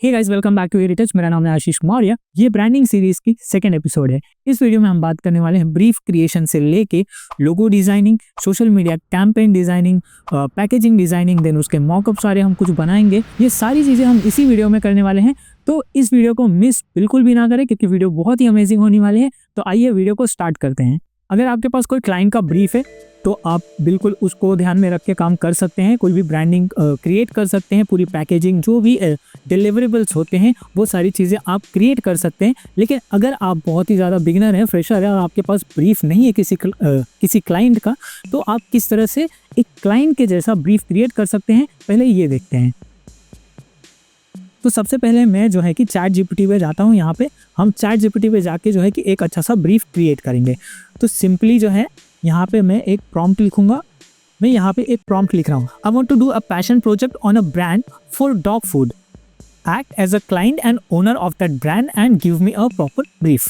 Hey guys, welcome back to एरिटच। मेरा नाम है आशीष मौर्य। ये ब्रांडिंग सीरीज की सेकंड एपिसोड है। इस वीडियो में हम बात करने वाले हैं ब्रीफ क्रिएशन से लेके logo designing, social media campaign designing, packaging designing, then उसके मॉकअप सारे हम कुछ बनाएंगे। ये सारी चीज़ें हम इसी वीडियो में करने वाले हैं, तो इस वीडियो को मिस बिल्कुल भी ना करें क्योंकि वीडियो बहुत ही अमेजिंग होने वाली है। तो आइए वीडियो को स्टार्ट करते हैं। अगर आपके पास कोई क्लाइंट का ब्रीफ है तो आप बिल्कुल उसको ध्यान में रख के काम कर सकते हैं। कोई भी ब्रांडिंग क्रिएट कर सकते हैं, पूरी पैकेजिंग, जो भी डिलीवरेबल्स होते हैं वो सारी चीज़ें आप क्रिएट कर सकते हैं। लेकिन अगर आप बहुत ही ज़्यादा बिगिनर हैं, फ्रेशर है और आपके पास ब्रीफ नहीं है किसी क्लाइंट का, तो आप किस तरह से एक क्लाइंट के जैसा ब्रीफ क्रिएट कर सकते हैं, पहले ये देखते हैं। तो सबसे पहले मैं जो है कि चैट जीपीटी पे जाता हूँ। यहाँ पे हम चैट जीपीटी पे जाके जो है कि एक अच्छा सा ब्रीफ क्रिएट करेंगे। तो सिंपली जो है यहाँ पे मैं एक प्रॉम्प्ट लिखूंगा। मैं यहाँ पे एक प्रॉम्प्ट लिख रहा हूँ। I want to do a passion project on a brand for dog food, act as a client and owner of that brand and give me a proper brief.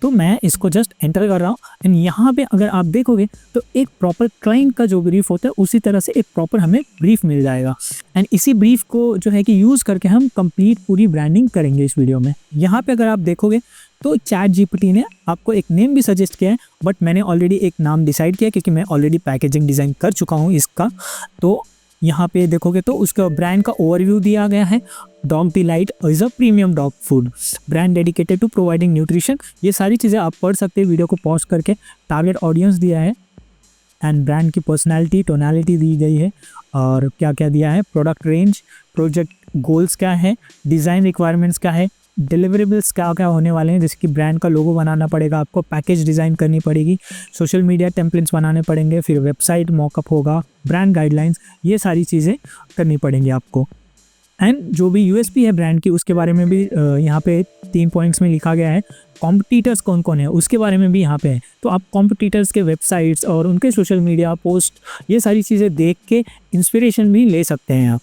तो मैं इसको जस्ट एंटर कर रहा हूँ and यहाँ पे अगर आप देखोगे तो एक प्रॉपर क्लाइंट का जो ब्रीफ होता है उसी तरह से एक प्रॉपर हमें ब्रीफ मिल जाएगा। एंड इसी ब्रीफ को जो है कि यूज़ करके हम कंप्लीट पूरी ब्रांडिंग करेंगे इस वीडियो में। यहाँ पे अगर आप देखोगे तो चैट जीपीटी ने आपको एक नेम भी सजेस्ट किया है, बट मैंने ऑलरेडी एक नाम डिसाइड किया क्योंकि मैं ऑलरेडी पैकेजिंग डिज़ाइन कर चुका हूँ इसका। तो यहाँ पे देखोगे तो उसका ब्रांड का ओवरव्यू दिया गया है। Dog delight is a premium dog food brand dedicated to providing nutrition. ये सारी चीज़ें आप पढ़ सकते हैं वीडियो को पॉज करके। टारगेट ऑडियंस दिया है एंड ब्रांड की पर्सनालिटी, टोनालिटी दी गई है और क्या क्या दिया है, प्रोडक्ट रेंज, प्रोजेक्ट गोल्स क्या है, डिज़ाइन रिक्वायरमेंट्स क्या है, डिलीवरेबल्स क्या क्या होने वाले हैं, जैसे कि ब्रांड का लोगो बनाना पड़ेगा आपको, पैकेज डिज़ाइन करनी पड़ेगी, सोशल मीडिया टेम्पलेट्स बनाने पड़ेंगे, फिर वेबसाइट मॉकअप होगा, ब्रांड गाइडलाइंस, ये सारी चीज़ें करनी पड़ेंगी आपको। एंड जो भी यूएसपी है ब्रांड की उसके बारे में भी यहाँ पे 3 पॉइंट्स में लिखा गया है। कॉम्पिटिटर्स कौन कौन है उसके बारे में भी यहाँ पे है। तो आप कॉम्पिटिटर्स के वेबसाइट्स और उनके सोशल मीडिया पोस्ट, ये सारी चीज़ें देख के इंस्पिरेशन भी ले सकते हैं आप,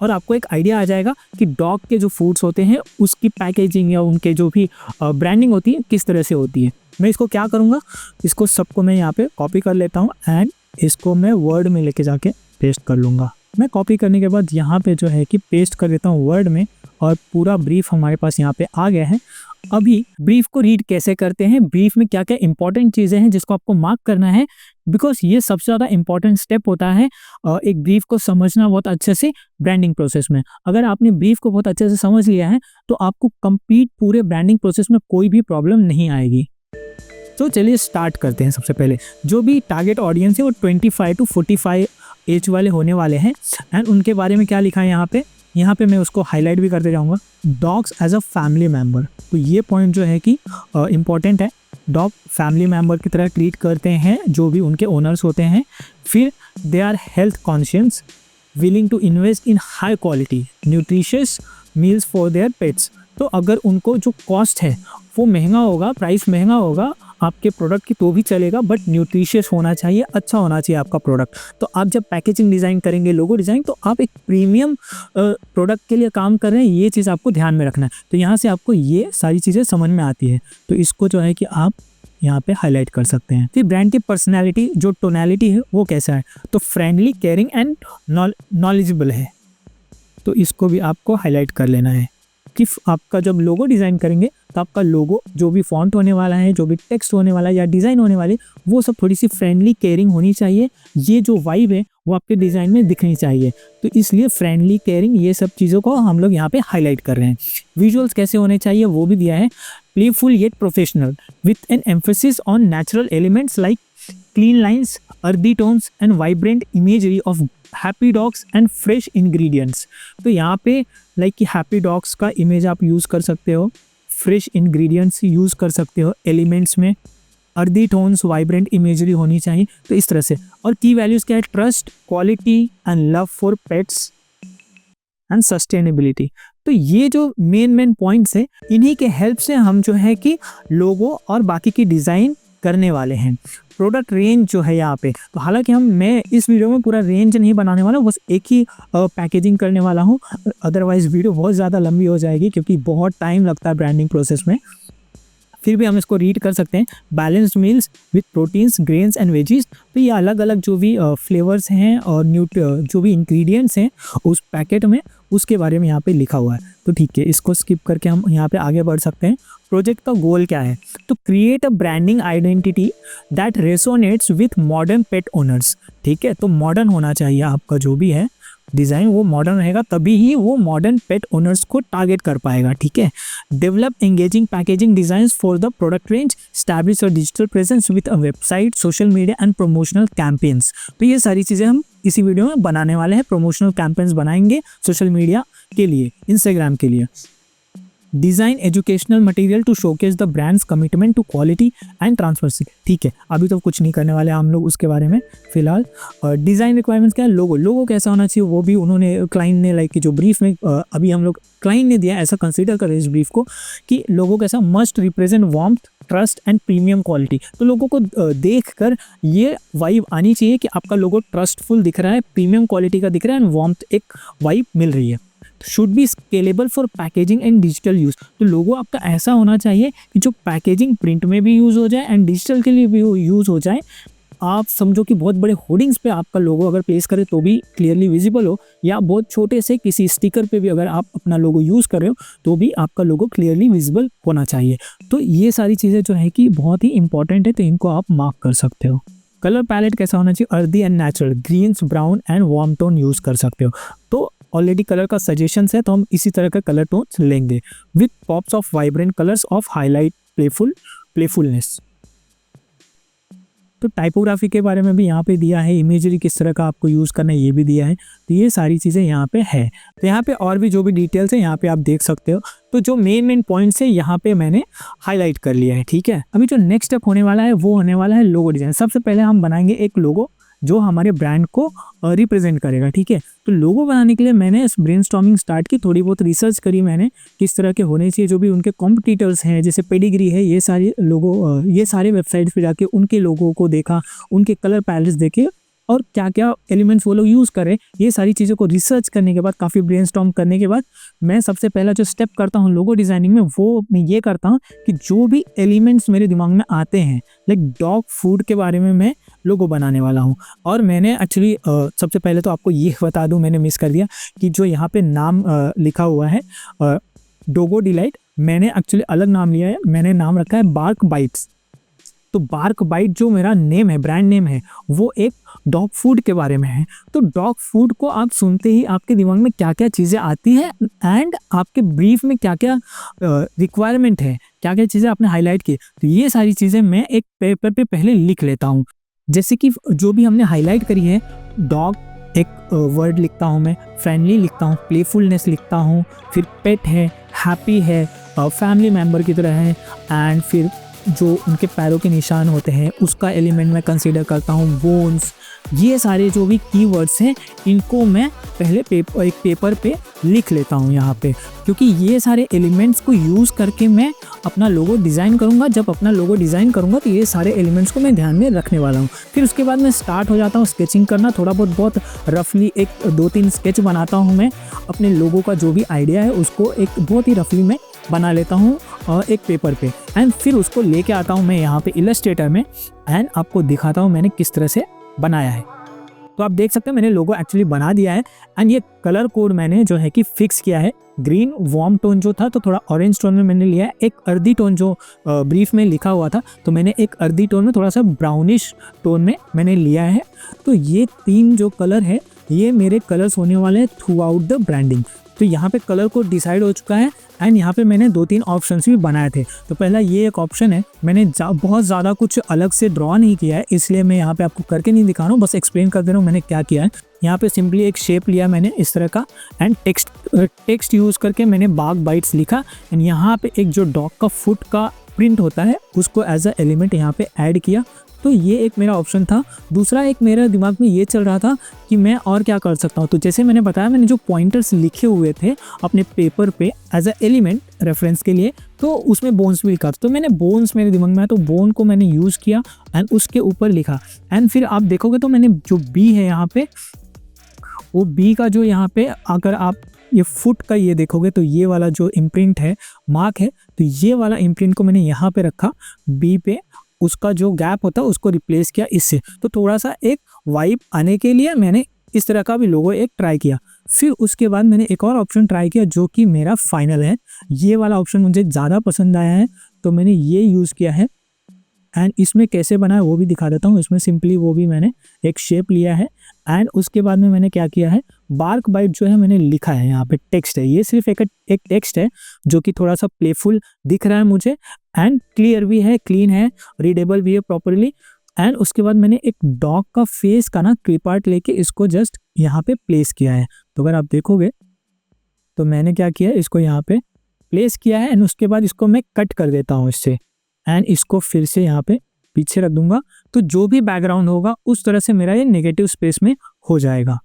और आपको एक आइडिया आ जाएगा कि डॉग के जो फूड्स होते हैं उसकी पैकेजिंग या उनके जो भी ब्रांडिंग होती है किस तरह से होती है। मैं इसको क्या करूँगा, इसको सबको मैं यहाँ पे कॉपी कर लेता हूँ एंड इसको मैं वर्ड में लेके जाके पेस्ट कर लूँगा। मैं कॉपी करने के बाद यहाँ पे जो है कि पेस्ट कर देता हूँ वर्ड में, और पूरा ब्रीफ हमारे पास यहाँ पे आ गया है। अभी ब्रीफ को रीड कैसे करते हैं, ब्रीफ में क्या क्या इंपॉर्टेंट चीज़ें हैं जिसको आपको मार्क करना है, बिकॉज ये सबसे ज़्यादा इंपॉर्टेंट स्टेप होता है एक ब्रीफ को समझना बहुत अच्छे से ब्रांडिंग प्रोसेस में। अगर आपने ब्रीफ को बहुत अच्छे से समझ लिया है तो आपको कंप्लीट पूरे ब्रांडिंग प्रोसेस में कोई भी प्रॉब्लम नहीं आएगी। तो चलिए स्टार्ट करते हैं। सबसे पहले जो भी टारगेट ऑडियंस है वो 25 to 45 एज वाले होने वाले हैं। एंड उनके बारे में क्या लिखा है यहाँ पे मैं उसको हाईलाइट भी करते जाऊँगा। Dogs as a family member, तो ये पॉइंट जो है कि इम्पॉर्टेंट है। डॉग फैमिली मेम्बर की तरह ट्रीट करते हैं जो भी उनके ओनर्स होते हैं। फिर they are health conscious, willing to invest in high quality nutritious meals for their pets. तो अगर उनको जो कॉस्ट है वो महंगा होगा, प्राइस महंगा होगा आपके प्रोडक्ट की तो भी चलेगा, बट न्यूट्रिशियस होना चाहिए, अच्छा होना चाहिए आपका प्रोडक्ट। तो आप जब पैकेजिंग डिज़ाइन करेंगे, लोगो डिज़ाइन, तो आप एक प्रीमियम प्रोडक्ट के लिए काम कर रहे हैं, ये चीज़ आपको ध्यान में रखना है। तो यहाँ से आपको ये सारी चीज़ें समझ में आती है, तो इसको जो है कि आप यहाँ पे हाईलाइट कर सकते हैं। फिर ब्रांड की पर्सनैलिटी, जो टोनैलिटी है वो कैसा है, तो फ्रेंडली, केयरिंग एंड नॉलेजेबल है, तो इसको भी आपको हाईलाइट कर लेना है। कि आपका जब लोगो डिज़ाइन करेंगे तो आपका लोगो जो भी फॉन्ट होने वाला है, जो भी टेक्स्ट होने वाला है या डिज़ाइन होने वाले, वो सब थोड़ी सी फ्रेंडली, केयरिंग होनी चाहिए। ये जो वाइब है वो आपके डिज़ाइन में दिखनी चाहिए, तो इसलिए फ्रेंडली, केयरिंग, ये सब चीज़ों को हम लोग यहाँ पे हाईलाइट कर रहे हैं। विजुअल्स कैसे होने चाहिए वो भी दिया है। Playful yet professional with an emphasis on natural elements like clean lines, earthy tones and vibrant imagery of happy dogs and fresh ingredients. तो यहाँ पे लाइक कि हैप्पी डॉग्स का इमेज आप यूज़ कर सकते हो, फ्रेश इंग्रेडिएंट्स यूज़ कर सकते हो एलिमेंट्स में, अर्दी टोन्स, वाइब्रेंट इमेजरी होनी चाहिए, तो इस तरह से। और की वैल्यूज़ क्या है, trust, quality and love for pets and sustainability. तो ये जो मेन पॉइंट्स है, इन्हीं के हेल्प से हम जो है कि लोगो और बाकी की डिज़ाइन करने वाले हैं। प्रोडक्ट रेंज जो है यहाँ पे, तो हालांकि मैं इस वीडियो में पूरा रेंज नहीं बनाने वाला हूँ, बस एक ही पैकेजिंग करने वाला हूँ, अदरवाइज वीडियो बहुत ज़्यादा लंबी हो जाएगी क्योंकि बहुत टाइम लगता है ब्रांडिंग प्रोसेस में। फिर भी हम इसको रीड कर सकते हैं, balanced meals with proteins, grains and veggies. तो ये अलग अलग जो भी फ्लेवर्स हैं और जो भी इंग्रेडिएंट्स हैं उस पैकेट में, उसके बारे में यहाँ पे लिखा हुआ है। तो ठीक है, इसको स्किप करके हम यहाँ पे आगे बढ़ सकते हैं। प्रोजेक्ट का गोल क्या है? तो create a branding identity that resonates with modern pet owners. ठीक है, तो मॉडर्न होना चाहिए आपका जो भी है डिज़ाइन, वो मॉडर्न रहेगा, तभी ही वो मॉडर्न पेट ओनर्स को टारगेट कर पाएगा। ठीक है, develop engaging packaging design for the product range, establish a digital presence with a website, social media and promotional campaigns. तो ये सारी चीज़ें हम इसी वीडियो में बनाने वाले हैं। प्रमोशनल कैंपेन्स बनाएंगे सोशल मीडिया के लिए, इंस्टाग्राम के लिए। Design educational material to showcase the brand's commitment to quality and transparency. ठीक है, अभी तो कुछ नहीं करने वाले हम लोग उसके बारे में फिलहाल। डिज़ाइन रिक्वायरमेंट्स क्या है? लोगो कैसा होना चाहिए वो भी उन्होंने, क्लाइंट ने लाइक जो ब्रीफ में अभी हम लोग क्लाइंट ने दिया, ऐसा कंसीडर करें इस ब्रीफ को कि लोगो कैसा must represent warmth, trust and premium quality. तो लोगों को देख कर ये वाइब आनी चाहिए कि आपका लोगो ट्रस्टफुल दिख रहा है, प्रीमियम क्वालिटी का दिख रहा है एंड वार्मथ एक वाइब मिल रही है। Should be scalable for packaging and digital use. तो लोगो आपका ऐसा होना चाहिए कि जो पैकेजिंग प्रिंट में भी यूज़ हो जाए एंड डिजिटल के लिए भी यूज़ हो जाए। आप समझो कि बहुत बड़े होर्डिंग्स पे आपका लोगो अगर प्लेस करें तो भी क्लियरली विजिबल हो, या बहुत छोटे से किसी स्टिकर पे भी अगर आप अपना लोगो यूज़ कर रहे हो तो भी आपका लोगो क्लियरली विजिबल होना चाहिए। तो ये सारी चीज़ें जो है कि बहुत ही इंपॉर्टेंट है, तो इनको आप मार्क कर सकते हो। कलर पैलेट कैसा होना चाहिए? Earthy and natural, greens, brown and warm tone use कर सकते हो। तो ऑलरेडी कलर का सजेशंस है, तो हम इसी तरह का कलर टोन्स लेंगे with pops of vibrant colours of highlight playfulness. तो टाइपोग्राफी के बारे में भी यहाँ पे दिया है, इमेजरी किस तरह का आपको यूज़ करना है ये भी दिया है। तो ये सारी चीज़ें यहाँ पे है। तो यहाँ पे और भी जो भी डिटेल्स है यहाँ पे आप देख सकते हो। तो जो मेन पॉइंट्स है यहाँ पे मैंने हाईलाइट कर लिया है। ठीक है, अभी जो नेक्स्ट स्टेप होने वाला है वो होने वाला है लोगो डिज़ाइन। सबसे पहले हम बनाएंगे एक लोगो जो हमारे ब्रांड को रिप्रेजेंट करेगा। ठीक है, तो लोगो बनाने के लिए मैंने इस ब्रेनस्टॉर्मिंग स्टार्ट की, थोड़ी बहुत रिसर्च करी मैंने किस तरह के होने चाहिए, जो भी उनके कॉम्पिटिटर्स हैं जैसे पेडिग्री है, ये सारे लोगो, ये सारे वेबसाइट्स पे जाके उनके लोगों को देखा, उनके कलर पैलेट्स देखे और क्या क्या एलिमेंट्स वो लोग यूज़ करें। ये सारी चीज़ों को रिसर्च करने के बाद, काफ़ी ब्रेनस्टॉर्म करने के बाद, मैं सबसे पहला जो स्टेप करता हूँ लोगो डिज़ाइनिंग में वो मैं ये करता हूँ कि जो भी एलिमेंट्स मेरे दिमाग में आते हैं, लाइक डॉग फूड के बारे में मैं लोगो बनाने वाला हूँ। और मैंने एक्चुअली सबसे पहले तो आपको ये बता दूँ, मैंने मिस कर दिया कि जो यहाँ पे नाम लिखा हुआ है डोगो डिलाइट, मैंने एक्चुअली अलग नाम लिया है, मैंने नाम रखा है बार्क बाइट्स। तो बार्क बाइट जो मेरा नेम है, ब्रांड नेम है, वो एक डॉग फूड के बारे में है। तो डॉग फूड को आप सुनते ही आपके दिमाग में क्या क्या चीज़ें आती है एंड आपके ब्रीफ में क्या क्या रिक्वायरमेंट है, क्या क्या चीज़ें आपने हाईलाइट की, तो ये सारी चीज़ें मैं एक पेपर पे पहले लिख लेता हूँ। जैसे कि जो भी हमने हाईलाइट करी है, डॉग एक वर्ड लिखता हूँ मैं, फ्रेंडली लिखता हूँ, प्लेफुलनेस लिखता हूँ, फिर पेट है, हैप्पी है, फैमिली मेम्बर की तरह है, एंड फिर जो उनके पैरों के निशान होते हैं उसका एलिमेंट मैं कंसीडर करता हूँ, बोन्स। ये सारे जो भी कीवर्ड्स हैं इनको मैं पहले एक पेपर पे लिख लेता हूँ यहाँ पे, क्योंकि ये सारे एलिमेंट्स को यूज़ करके मैं अपना लोगो डिज़ाइन करूँगा। जब अपना लोगो डिज़ाइन करूँगा तो ये सारे एलिमेंट्स को मैं ध्यान में रखने वाला हूँ। फिर उसके बाद मैं स्टार्ट हो जाता हूँ स्केचिंग करना, थोड़ा बहुत रफली एक 2-3 स्केच बनाता हूँ मैं अपने लोगो का, जो भी आइडिया है उसको एक बहुत ही रफली मैं बना लेता हूँ एक पेपर पे, एंड फिर उसको लेके आता हूँ मैं यहाँ पे इलस्ट्रेटर में एंड आपको दिखाता हूँ मैंने किस तरह से बनाया है। तो आप देख सकते हैं मैंने लोगो एक्चुअली बना दिया है एंड ये कलर कोड मैंने जो है कि फिक्स किया है। ग्रीन वार्म टोन जो था तो थोड़ा ऑरेंज टोन में मैंने लिया है, एक अर्दी टोन जो ब्रीफ में लिखा हुआ था तो मैंने एक अर्दी टोन में थोड़ा सा ब्राउनिश टोन में मैंने लिया है। तो ये 3 जो कलर है ये मेरे कलर्स होने वाले हैं थ्रू आउट द ब्रांडिंग। तो यहाँ पे कलर कोड डिसाइड हो चुका है एंड यहाँ पे मैंने 2-3 ऑप्शंस भी बनाए थे। तो पहला ये एक ऑप्शन है, मैंने बहुत ज़्यादा कुछ अलग से ड्रॉ नहीं किया है इसलिए मैं यहाँ पे आपको करके नहीं दिखा रहा हूँ, बस एक्सप्लेन कर दे रहा हूँ मैंने क्या किया है। यहाँ पे सिंपली एक शेप लिया मैंने इस तरह का एंड टेक्स्ट यूज़ करके मैंने बार्क बाइट्स लिखा एंड यहाँ पे एक जो डॉग का फुट का प्रिंट होता है उसको एज अ एलिमेंट यहाँ पे ऐड किया। तो ये एक मेरा ऑप्शन था। दूसरा एक मेरे दिमाग में ये चल रहा था कि मैं और क्या कर सकता हूँ। तो जैसे मैंने बताया मैंने जो पॉइंटर्स लिखे हुए थे अपने पेपर पे एज अ एलिमेंट रेफरेंस के लिए, तो उसमें बोन्स भी लिखा, तो मैंने बोन्स मेरे दिमाग में आया तो बोन को मैंने यूज़ किया एंड उसके ऊपर लिखा। एंड फिर आप देखोगे तो मैंने जो बी है यहाँ पे, वो बी का जो यहाँ पे अगर आप ये फुट का ये देखोगे तो ये वाला जो इम्प्रिंट है, मार्क है, तो ये वाला इम्प्रिंट को मैंने यहाँ पे रखा बी पे, उसका जो गैप होता है उसको रिप्लेस किया इससे। तो थोड़ा सा एक वाइब आने के लिए मैंने इस तरह का भी लोगो एक ट्राई किया। फिर उसके बाद मैंने एक और ऑप्शन ट्राई किया जो कि मेरा फाइनल है। ये वाला ऑप्शन मुझे ज़्यादा पसंद आया है तो मैंने ये यूज़ किया है। एंड इसमें कैसे बना है वो भी दिखा देता हूँ। इसमें सिंपली वो भी मैंने एक शेप लिया है एंड उसके बाद में मैंने क्या किया है, बार्क बाइट जो है मैंने लिखा है, यहाँ पे टेक्स्ट है, ये सिर्फ एक टेक्स्ट है जो कि थोड़ा सा प्लेफुल दिख रहा है मुझे एंड क्लियर भी है, क्लीन है, रीडेबल भी है प्रॉपरली। एंड उसके बाद मैंने एक डॉग का फेस का ना क्लिप आर्ट लेके इसको जस्ट यहाँ पे प्लेस किया है। तो अगर आप देखोगे तो मैंने क्या किया है, इसको यहाँ पे प्लेस किया है एंड उसके बाद इसको मैं कट कर देता हूँ इससे एंड इसको फिर से यहाँ पे पीछे रख दूंगा। तो जो भी बैकग्राउंड होगा उस तरह से मेरा ये नेगेटिव स्पेस में हो जाएगा।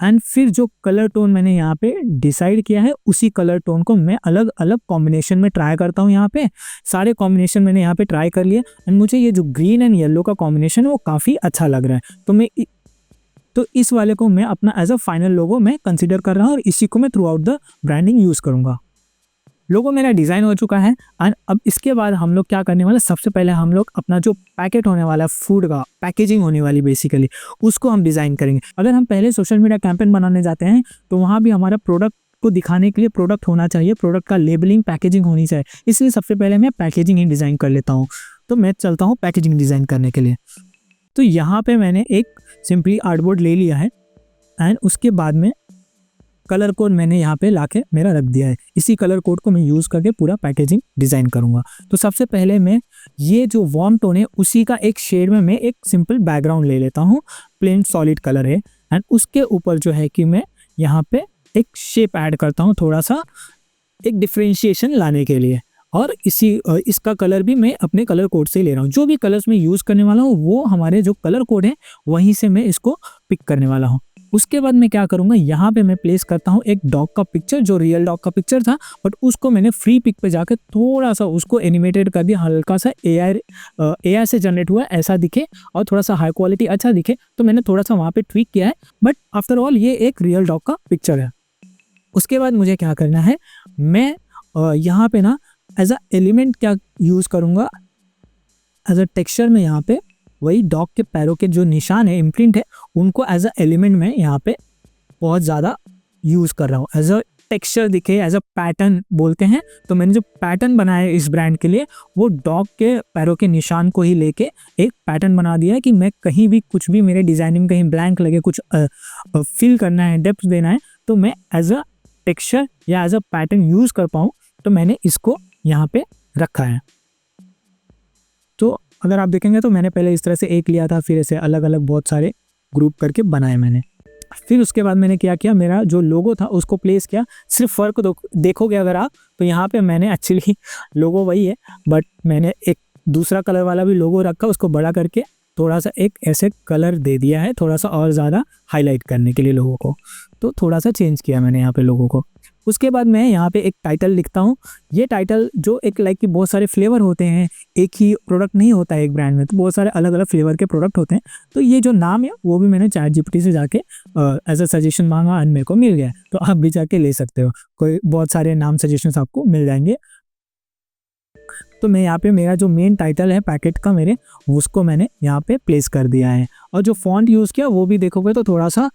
एंड फिर जो कलर टोन मैंने यहाँ पे डिसाइड किया है उसी कलर टोन को मैं अलग अलग कॉम्बिनेशन में ट्राई करता हूँ। यहाँ पे सारे कॉम्बिनेशन मैंने यहाँ पे ट्राई कर लिए एंड मुझे ये जो ग्रीन एंड येलो का कॉम्बिनेशन है वो काफ़ी अच्छा लग रहा है। तो इस वाले को मैं अपना एज अ फाइनल लोगो मैं कंसिडर कर रहा हूँ और इसी को मैं throughout the branding use करूँगा। लोगो मेरा डिज़ाइन हो चुका है एंड अब इसके बाद हम लोग क्या करने वाले, सबसे पहले हम लोग अपना जो पैकेट होने वाला है, फूड का पैकेजिंग होने वाली बेसिकली, उसको हम डिज़ाइन करेंगे। अगर हम पहले सोशल मीडिया कैंपेन बनाने जाते हैं तो वहाँ भी हमारा प्रोडक्ट को दिखाने के लिए प्रोडक्ट होना चाहिए, प्रोडक्ट का लेबलिंग, पैकेजिंग होनी चाहिए। इसलिए सबसे पहले मैं पैकेजिंग ही डिज़ाइन कर लेता हूँ। तो मैं चलता हूँ पैकेजिंग डिज़ाइन करने के लिए। तो यहाँ पर मैंने एक सिंपली आर्टबोर्ड ले लिया है एंड उसके बाद में कलर कोड मैंने यहाँ पे लाके मेरा रख दिया है। इसी कलर कोड को मैं यूज़ करके पूरा पैकेजिंग डिज़ाइन करूँगा। तो सबसे पहले मैं ये जो वार्म टोन है उसी का एक शेड में मैं एक सिंपल बैकग्राउंड ले लेता हूँ, प्लेन सॉलिड कलर है एंड उसके ऊपर जो है कि मैं यहाँ पे एक शेप ऐड करता हूँ, थोड़ा सा एक डिफ्रेंशिएशन लाने के लिए। और इसका कलर भी मैं अपने कलर कोड से ले रहा हूँ। जो भी कलर्स मैं यूज़ करने वाला हूँ वो हमारे जो कलर कोड है वहीं से मैं इसको पिक करने वाला हूँ। उसके बाद मैं क्या करूँगा, यहाँ पे मैं प्लेस करता हूँ एक डॉग का पिक्चर, जो रियल डॉग का पिक्चर था बट उसको मैंने फ्री पिक पे जाकर थोड़ा सा उसको एनिमेटेड कर दिया, हल्का सा AI से जनरेट हुआ ऐसा दिखे और थोड़ा सा हाई क्वालिटी अच्छा दिखे। तो मैंने थोड़ा सा वहाँ पे ट्वीक किया है बट आफ्टर ऑल ये एक रियल डॉग का पिक्चर है। उसके बाद मुझे क्या करना है, मैं यहाँ पे ना एज अ एलिमेंट क्या यूज़ करूँगा, एज अ टेक्सचर में यहाँ पे वही डॉग के पैरों के जो निशान है, इम्प्रिंट है, उनको एज अ एलिमेंट में यहाँ पे बहुत ज़्यादा यूज़ कर रहा हूँ। एज अ टेक्सचर दिखे, एज अ पैटर्न बोलते हैं। तो मैंने जो पैटर्न बनाया है इस ब्रांड के लिए वो डॉग के पैरों के निशान को ही लेके एक पैटर्न बना दिया है कि मैं कहीं भी कुछ भी मेरे डिज़ाइनिंग कहीं ब्लैंक लगे, कुछ फिल करना है, डेप्थ देना है, तो मैं एज अ टेक्सचर या एज अ पैटर्न यूज़ कर पाऊँ। तो मैंने इसको यहाँ पे रखा है। तो अगर आप देखेंगे तो मैंने पहले इस तरह से एक लिया था, फिर ऐसे अलग अलग बहुत सारे ग्रुप करके बनाए मैंने। फिर उसके बाद मैंने क्या किया, मेरा जो लोगो था उसको प्लेस किया। सिर्फ फ़र्क देखोगे अगर आप तो यहाँ पे मैंने एक्चुअली लोगो वही है बट मैंने एक दूसरा कलर वाला भी लोगो रखा, उसको बड़ा करके थोड़ा सा एक ऐसे कलर दे दिया है, थोड़ा सा और ज़्यादा हाईलाइट करने के लिए लोगों को। तो थोड़ा सा चेंज किया मैंने यहाँ पे लोगों को। उसके बाद मैं यहाँ पे एक टाइटल लिखता हूँ। ये टाइटल जो एक लाइक कि बहुत सारे फ्लेवर होते हैं, एक ही प्रोडक्ट नहीं होता है एक ब्रांड में, तो बहुत सारे अलग अलग फ्लेवर के प्रोडक्ट होते हैं। तो ये जो नाम है वो भी मैंने ChatGPT से जाके एज अ सजेशन मांगा एंड मेरे को मिल गया। तो आप भी जाके ले सकते हो, कोई बहुत सारे नाम सजेशंस आपको मिल जाएंगे। तो मैं यहाँ पे मेरा जो मेन टाइटल है पैकेट का मेरे, उसको मैंने यहाँ पे प्लेस कर दिया है। और जो फॉन्ट यूज़ किया वो भी देखोगे तो थोड़ा सा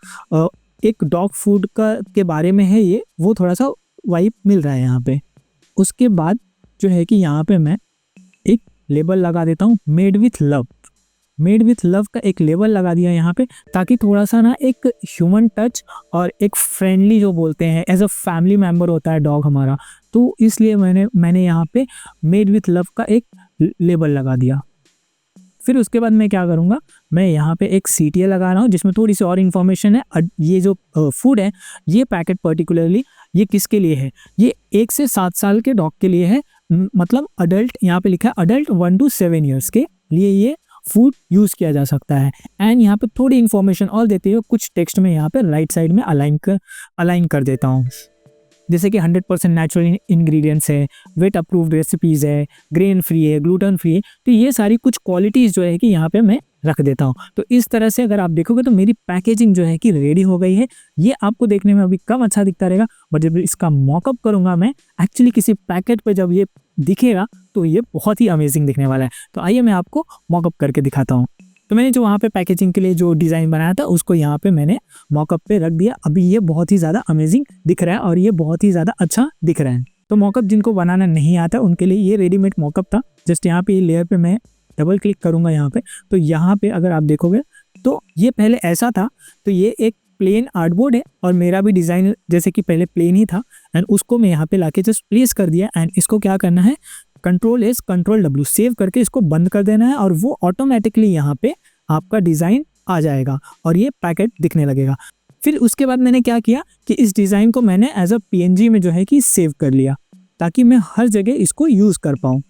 एक डॉग फूड के बारे में है ये, वो थोड़ा सा वाइब मिल रहा है यहाँ पे। उसके बाद जो है कि यहाँ पे मैं एक लेबल लगा देता हूँ, made with love. Made with love का एक लेबल लगा दिया यहाँ पे, ताकि थोड़ा सा ना एक ह्यूमन टच और एक फ्रेंडली जो बोलते हैं, एज अ फैमिली मेम्बर होता है डॉग हमारा, तो इसलिए मैंने यहाँ पे मेड विथ लव का एक लेबल लगा दिया। फिर उसके बाद मैं क्या करूँगा, मैं यहाँ पे एक CTA लगा रहा हूँ जिसमें थोड़ी सी और इन्फॉर्मेशन है। ये जो फूड है, ये पैकेट पर्टिकुलरली ये किसके लिए है, ये 1 से 7 साल के डॉग के लिए है। मतलब अडल्ट, यहाँ पे लिखा है अडल्ट 1 to 7 ईयर्स के लिए ये फूड यूज़ किया जा सकता है। एंड यहाँ पे थोड़ी इन्फॉर्मेशन और देते हुए कुछ टेक्स्ट में यहाँ पे राइट साइड में अलाइन कर देता हूँ, जैसे कि 100% नेचुरल इंग्रेडिएंट्स है, वेट अप्रूव्ड रेसिपीज़ है, ग्रेन फ्री है, ग्लूटेन फ्री है। तो ये सारी कुछ क्वालिटीज़ जो है कि यहाँ पे मैं रख देता हूँ। तो इस तरह से अगर आप देखोगे तो मेरी पैकेजिंग जो है कि रेडी हो गई है। ये आपको देखने में अभी कम अच्छा दिखता रहेगा, बट जब इसका मॉकअप करूँगा मैं एक्चुअली किसी पैकेट पे जब ये दिखेगा तो ये बहुत ही अमेजिंग दिखने वाला है। तो आइए मैं आपको मॉकअप करके दिखाता हूँ। तो मैंने जो वहाँ पे पैकेजिंग के लिए जो डिज़ाइन बनाया था उसको यहाँ पे मैंने मॉकअप पे रख दिया। अभी ये बहुत ही ज़्यादा अमेजिंग दिख रहा है और ये बहुत ही ज़्यादा अच्छा दिख रहा है। तो मॉकअप जिनको बनाना नहीं आता उनके लिए ये रेडीमेड मॉकअप था। जस्ट यहाँ पे ये लेयर पे मैं डबल क्लिक करूँगा यहाँ पे, तो यहाँ पे अगर आप देखोगे तो ये पहले ऐसा था। तो ये एक प्लेन आर्टबोर्ड है और मेरा भी डिज़ाइन जैसे कि पहले प्लेन ही था एंड उसको मैं यहाँ पे लाके जस्ट प्लेस कर दिया। एंड इसको क्या करना है, Ctrl+S Ctrl+W सेव करके इसको बंद कर देना है और वो ऑटोमेटिकली यहाँ पे आपका डिज़ाइन आ जाएगा और ये पैकेट दिखने लगेगा। फिर उसके बाद मैंने क्या किया कि इस डिज़ाइन को मैंने एज अ PNG में जो है कि सेव कर लिया ताकि मैं हर जगह इसको यूज़ कर पाऊँ।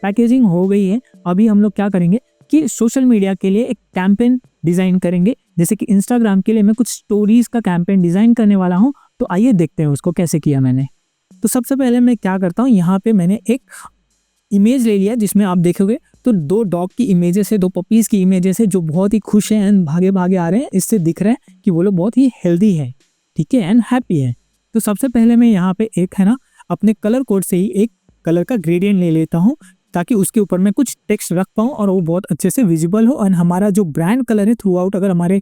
पैकेजिंग हो गई है। अभी हम लोग क्या करेंगे कि सोशल मीडिया के लिए एक कैंपेन डिज़ाइन करेंगे। जैसे कि इंस्टाग्राम के लिए मैं कुछ स्टोरीज़ का कैंपेन डिज़ाइन करने वाला हूँ। तो आइए देखते हैं उसको कैसे किया मैंने। तो सबसे पहले मैं क्या करता हूँ, यहाँ पे मैंने एक इमेज ले लिया जिसमें आप देखोगे तो 2 डॉग की इमेजेस है, 2 पपीज़ की इमेजेस है जो बहुत ही खुश हैं एंड भागे भागे आ रहे हैं। इससे दिख रहा है कि वो लोग बहुत ही हेल्दी है, ठीक है, एंड हैप्पी है। तो सबसे पहले मैं यहाँ पे एक है ना अपने कलर कोड से ही एक कलर का ग्रेडियंट ले लेता हूँ ताकि उसके ऊपर मैं कुछ टेक्स्ट रख पाऊँ और वो बहुत अच्छे से विजिबल हो। और हमारा जो ब्रांड कलर है थ्रू आउट अगर हमारे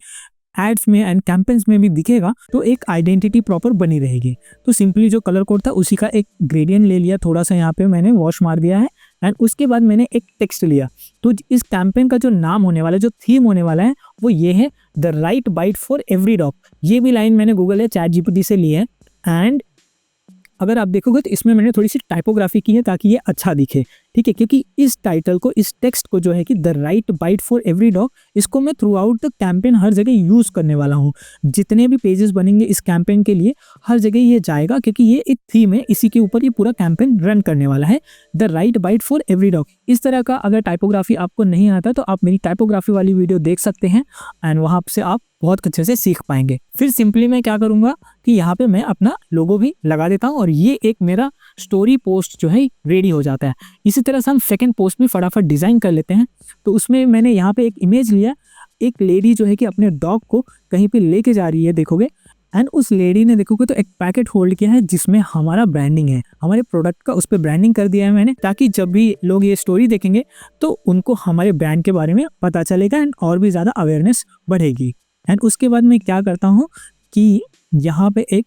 एड्स में एंड कैंपेन्स में भी दिखेगा तो एक आइडेंटिटी प्रॉपर बनी रहेगी। तो सिंपली जो कलर कोड था उसी का एक ग्रेडियंट ले लिया, थोड़ा सा यहाँ पे मैंने वॉश मार दिया है एंड उसके बाद मैंने एक टेक्स्ट लिया। तो इस कैंपेन का जो नाम होने वाला है, जो थीम होने वाला है वो ये है, the right bite for every dog. ये भी लाइन मैंने गूगल या ChatGPT से ली है एंड अगर आप देखोगे तो इसमें मैंने थोड़ी सी टाइपोग्राफी की है ताकि ये अच्छा दिखे, ठीक है, क्योंकि इस टाइटल को, इस टेक्स्ट को जो है कि the right bite for every dog, इसको मैं थ्रू आउट द कैंपेन हर जगह यूज़ करने वाला हूँ। जितने भी पेजेस बनेंगे इस कैंपेन के लिए हर जगह ये जाएगा क्योंकि ये एक थीम है, इसी के ऊपर ये पूरा कैंपेन रन करने वाला है, the right bite for every dog. इस तरह का अगर टाइपोग्राफी आपको नहीं आता तो आप मेरी टाइपोग्राफी वाली वीडियो देख सकते हैं एंड वहाँ से आप बहुत अच्छे से सीख पाएंगे। फिर सिंपली मैं क्या करूँगा कि यहाँ पे मैं अपना लोगो भी लगा देता हूँ और ये एक मेरा स्टोरी पोस्ट जो है रेडी हो जाता है। इसी तरह से हम सेकंड पोस्ट भी फटाफट डिज़ाइन कर लेते हैं। तो उसमें मैंने यहाँ पे एक इमेज लिया, एक लेडी जो है कि अपने डॉग को कहीं पे लेके जा रही है, देखोगे, एंड उस लेडी ने देखोगे तो एक पैकेट होल्ड किया है जिसमें हमारा ब्रांडिंग है, हमारे प्रोडक्ट का, उस पर ब्रांडिंग कर दिया है मैंने ताकि जब भी लोग ये स्टोरी देखेंगे तो उनको हमारे ब्रांड के बारे में पता चलेगा एंड और भी ज़्यादा अवेयरनेस बढ़ेगी। एंड उसके बाद मैं क्या करता हूँ कि यहाँ पे एक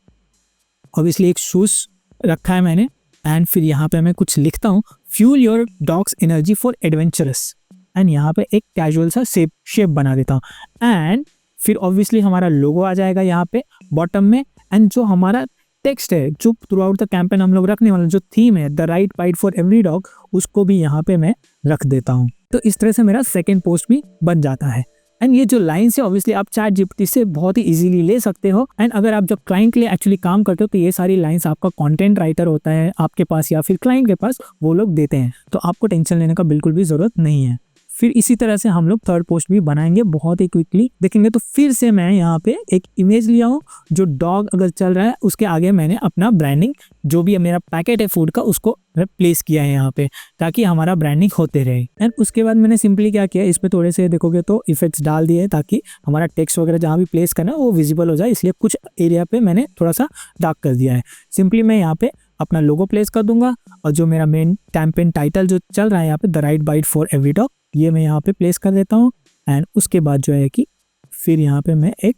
ऑब्वियसली एक शूज़ रखा है मैंने एंड फिर यहाँ पे मैं कुछ लिखता हूँ, fuel your dogs energy for adventurous, and यहाँ पे एक कैजुअल सा शेप बना देता हूँ एंड फिर ऑब्वियसली हमारा लोगो आ जाएगा यहाँ पे बॉटम में एंड जो हमारा टेक्स्ट है जो थ्रू आउट द कैंपेन हम लोग रखने वाले, जो थीम है the right bite for every dog, उसको भी यहाँ पे मैं रख देता हूँ। तो इस तरह से मेरा सेकेंड पोस्ट भी बन जाता है एंड ये जो लाइन्स है ऑब्वियसली आप ChatGPT से बहुत ही इजीली ले सकते हो एंड अगर आप जब क्लाइंट के लिए एक्चुअली काम करते हो तो ये सारी लाइन्स आपका कंटेंट राइटर होता है आपके पास या फिर क्लाइंट के पास, वो लोग देते हैं, तो आपको टेंशन लेने का बिल्कुल भी ज़रूरत नहीं है। फिर इसी तरह से हम लोग थर्ड पोस्ट भी बनाएंगे, बहुत ही क्विकली देखेंगे। तो फिर से मैं यहाँ पे एक इमेज लिया हूँ, जो डॉग अगर चल रहा है उसके आगे मैंने अपना ब्रांडिंग, जो भी मेरा पैकेट है फूड का, उसको प्लेस किया है यहाँ पे ताकि हमारा ब्रांडिंग होते रहे। एंड उसके बाद मैंने सिंपली क्या किया, इस पे थोड़े से देखोगे तो इफेक्ट्स डाल दिए ताकि हमारा टेक्स्ट वगैरह जहाँ भी प्लेस करना है वो विजिबल हो जाए, इसलिए कुछ एरिया पे मैंने थोड़ा सा डार्क कर दिया है। सिंपली मैं यहाँ पे अपना लोगो प्लेस कर दूंगा और जो मेरा मेन कैंपेन टाइटल जो चल रहा है यहाँ पे the right bite for every dog, ये मैं यहाँ पे प्लेस कर देता हूँ एंड उसके बाद जो है कि फिर यहाँ पे मैं एक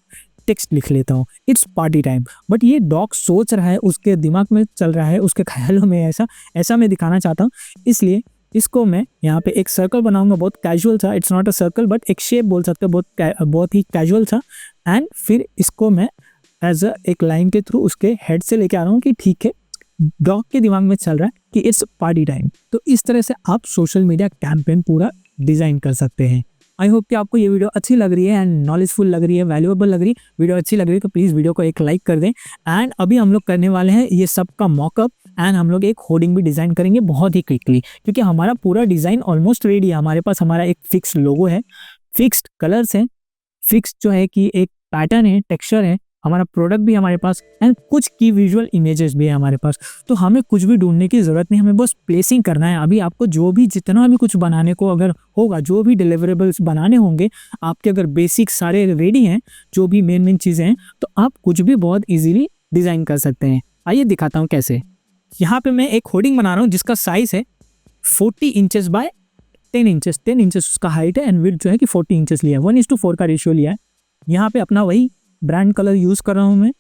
टेक्स्ट लिख लेता हूँ, इट्स पार्टी टाइम। बट ये डॉग सोच रहा है, उसके दिमाग में चल रहा है, उसके ख्यालों में ऐसा मैं दिखाना चाहता हूँ, इसलिए इसको मैं यहाँ पे एक सर्कल बनाऊंगा, बहुत कैजुअल सा, it's not a circle but एक शेप बोल सकते हो, बहुत ही कैजुअल सा। एंड फिर इसको मैं एज अ एक लाइन के थ्रू उसके हेड से लेके आ रहा हूँ कि ठीक है, डॉग के दिमाग में चल रहा है कि इट्स पार्टी टाइम। तो इस तरह से आप सोशल मीडिया कैंपेन पूरा डिज़ाइन कर सकते हैं। आई होप कि आपको ये वीडियो अच्छी लग रही है एंड नॉलेजफुल लग रही है, वैल्यूएबल लग रही है। वीडियो अच्छी लग रही है तो प्लीज़ वीडियो को एक लाइक कर दें। एंड अभी हम लोग करने वाले हैं ये सब का मॉकअप एंड हम लोग एक होर्डिंग भी डिज़ाइन करेंगे बहुत ही क्विकली, क्योंकि हमारा पूरा डिज़ाइन ऑलमोस्ट रेडी है। हमारे पास हमारा एक फिक्स लोगो है, फिक्स्ड कलर्स है, फिक्स जो है कि एक पैटर्न है, टेक्सचर है, हमारा प्रोडक्ट भी हमारे पास एंड कुछ की विजुअल इमेजेस भी है हमारे पास। तो हमें कुछ भी ढूंढने की ज़रूरत नहीं, हमें बस प्लेसिंग करना है। अभी आपको जो भी जितना भी कुछ बनाने को अगर होगा, जो भी डिलीवरेबल्स बनाने होंगे आपके, अगर बेसिक सारे रेडी हैं, जो भी मेन चीज़ें हैं, तो आप कुछ भी बहुत ईजिली डिज़ाइन कर सकते हैं। आइए दिखाता हूँ कैसे। यहाँ पे मैं एक होर्डिंग बना रहा हूँ जिसका साइज़ है 40 इंचेस बाय 10 इंचेस। 10 इंचेस उसका हाइट है एंड विड्थ जो है कि 40 इंचेस लिया है, 1:4 का रेशियो लिया है। यहाँ पे अपना वही ब्रांड कलर यूज़ कर रहा हूँ मैं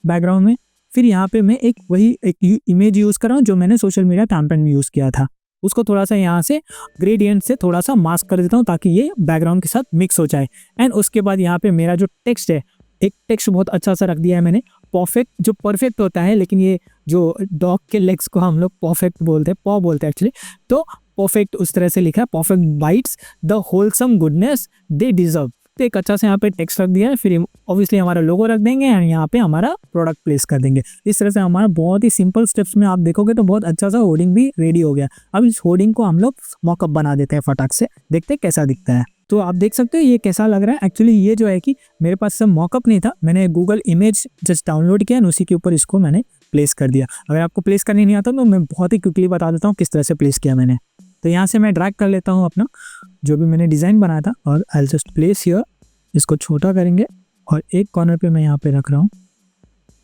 बैकग्राउंड में। फिर यहाँ पे मैं एक इमेज यूज़ कर रहा हूँ जो मैंने सोशल मीडिया कैंपेन में यूज़ किया था। उसको थोड़ा सा यहाँ से ग्रेडियंट से थोड़ा सा मास्क कर देता हूँ ताकि ये बैकग्राउंड के साथ मिक्स हो जाए। एंड उसके बाद यहाँ पे मेरा जो टेक्स्ट है, एक टेक्स्ट बहुत अच्छा सा रख दिया है मैंने, परफेक्ट, जो परफेक्ट होता है, लेकिन ये जो डॉग के लेग्स को हम लोग परफेक्ट बोलते हैं, पॉ बोलते हैं एक्चुअली, तो परफेक्ट उस तरह से लिखा है, perfect bytes the wholesome goodness they deserve. तो एक अच्छा से यहाँ पे टेक्स्ट रख दिया है। फिर ऑब्वियसली हमारा लोगो रख देंगे एंड यहाँ पे हमारा प्रोडक्ट प्लेस कर देंगे। इस तरह से हमारा बहुत ही सिंपल स्टेप्स में आप देखोगे तो बहुत अच्छा सा होर्डिंग भी रेडी हो गया। अब इस होर्डिंग को हम लोग मॉकअप बना देते हैं फटाक से, देखते हैं कैसा दिखता है। तो आप देख सकते हो ये कैसा लग रहा है। एक्चुअली ये जो है कि मेरे पास सब मॉकअप नहीं था, मैंने गूगल इमेज जस्ट डाउनलोड किया और उसी के ऊपर इसको मैंने प्लेस कर दिया। अगर आपको प्लेस करने नहीं आता तो मैं बहुत ही क्विकली बता देता हूँ किस तरह से प्लेस किया मैंने। तो यहाँ से मैं ड्रैग कर लेता हूँ अपना जो भी मैंने डिज़ाइन बनाया था और आई जस्ट प्लेस हियर। इसको छोटा करेंगे और एक कॉर्नर पे मैं यहाँ पे रख रहा हूँ।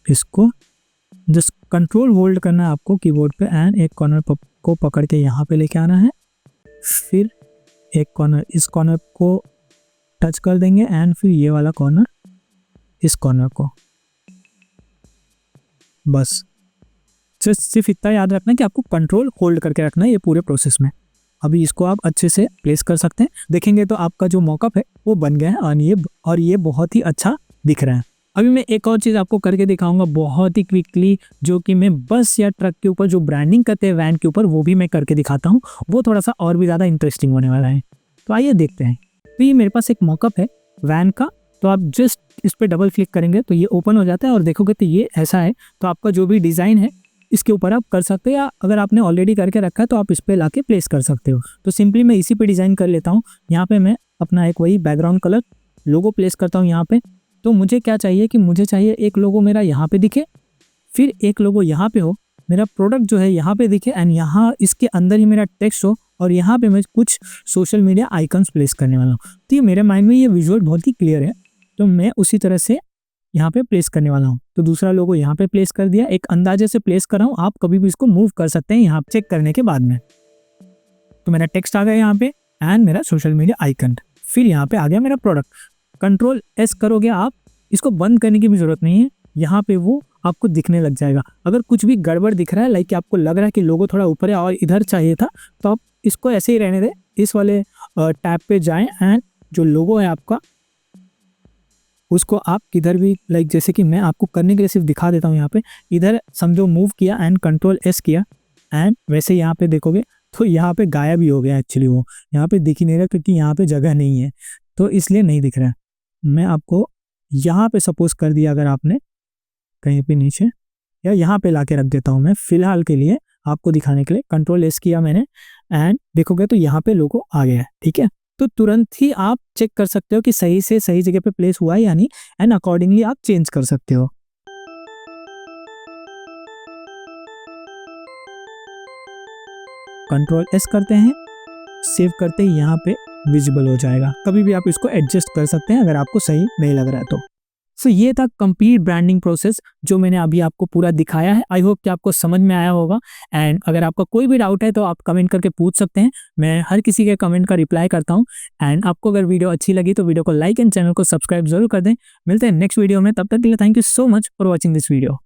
इसको जस्ट कंट्रोल होल्ड करना है आपको कीबोर्ड पे एंड एक कॉर्नर को पकड़ के यहाँ पे लेके आना है। फिर एक कॉर्नर, इस कॉर्नर को टच कर देंगे एंड फिर ये वाला कॉर्नर, इस कॉर्नर को। बस सिर्फ इतना याद रखना है कि आपको कंट्रोल होल्ड करके रखना है ये पूरे प्रोसेस में। अभी इसको आप अच्छे से प्लेस कर सकते हैं। देखेंगे तो आपका जो मॉकअप है वो बन गया है और ये बहुत ही अच्छा दिख रहा है। अभी मैं एक और चीज़ आपको करके दिखाऊंगा बहुत ही क्विकली, जो कि मैं बस या ट्रक के ऊपर जो ब्रांडिंग करते हैं वैन के ऊपर, वो भी मैं करके दिखाता हूँ। वो थोड़ा सा और भी ज़्यादा इंटरेस्टिंग होने वाला है। तो आइए देखते हैं। तो ये मेरे पास एक मॉकअप है वैन का। तो आप जस्ट इस पर डबल क्लिक करेंगे तो ये ओपन हो जाता है और देखोगे तो ये ऐसा है। तो आपका जो भी डिज़ाइन है इसके ऊपर आप कर सकते हो, या अगर आपने ऑलरेडी करके रखा है तो आप इस पर लाके प्लेस कर सकते हो। तो सिंपली मैं इसी पे डिज़ाइन कर लेता हूँ। यहाँ पे मैं अपना एक वही बैकग्राउंड कलर लोगो प्लेस करता हूँ यहाँ पे। तो मुझे क्या चाहिए कि मुझे चाहिए एक लोगो मेरा यहाँ पे दिखे, फिर एक लोगो यहाँ पे हो, मेरा प्रोडक्ट जो है यहाँ पे दिखे एंड यहाँ इसके अंदर ही मेरा टेक्स्ट हो, और यहाँ पे मैं कुछ सोशल मीडिया आइकन्स प्लेस करने वाला हूँ। तो ये मेरे माइंड में ये विजुअल बहुत ही क्लियर है, तो मैं उसी तरह से यहाँ पे प्लेस करने वाला हूँ। तो दूसरा लोगो यहाँ पे प्लेस कर दिया, एक अंदाजे से प्लेस कर रहा हूँ, आप कभी भी इसको मूव कर सकते हैं यहाँ चेक करने के बाद में। तो मेरा टेक्स्ट आ गया यहाँ पे एंड मेरा सोशल मीडिया आइकन। फिर यहाँ पे आ गया मेरा प्रोडक्ट। कंट्रोल एस करोगे आप, इसको बंद करने की भी जरूरत नहीं है, यहाँ पे वो आपको दिखने लग जाएगा। अगर कुछ भी गड़बड़ दिख रहा है, लाइक आपको लग रहा है कि लोगो थोड़ा ऊपर है और इधर चाहिए था, तो आप इसको ऐसे ही रहने दें, इस वाले टैब पे जाएं एंड जो लोगो है आपका उसको आप किधर भी, लाइक जैसे कि मैं आपको करने के लिए सिर्फ दिखा देता हूँ, यहाँ पे इधर समझो मूव किया एंड कंट्रोल एस किया एंड वैसे यहाँ पे देखोगे तो यहाँ पे गायब ही हो गया। एक्चुअली वो यहाँ पे दिख ही नहीं रहा क्योंकि यहाँ पे जगह नहीं है, तो इसलिए नहीं दिख रहा है। मैं आपको यहाँ पे सपोज कर दिया, अगर आपने कहीं पे नीचे या यहाँ पे ला के रख देता हूँ मैं फिलहाल के लिए आपको दिखाने के लिए। कंट्रोल एस किया मैंने एंड देखोगे तो यहाँ पे लोगो आ गया है। ठीक है, तो तुरंत ही आप चेक कर सकते हो कि सही से सही जगह पे प्लेस हुआ है या नहीं, एंड अकॉर्डिंगली आप चेंज कर सकते हो। कंट्रोल एस करते हैं, सेव करते ही यहाँ पे विजिबल हो जाएगा। कभी भी आप इसको एडजस्ट कर सकते हैं अगर आपको सही नहीं लग रहा है तो। सो ये था कंप्लीट ब्रांडिंग प्रोसेस जो मैंने अभी आपको पूरा दिखाया है। आई होप कि आपको समझ में आया होगा, एंड अगर आपका कोई भी डाउट है तो आप कमेंट करके पूछ सकते हैं। मैं हर किसी के कमेंट का रिप्लाई करता हूँ। एंड आपको अगर वीडियो अच्छी लगी तो वीडियो को लाइक एंड चैनल को सब्सक्राइब जरूर कर दें। मिलते हैं नेक्स्ट वीडियो में, तब तक के लिए thank you so much for watching this video.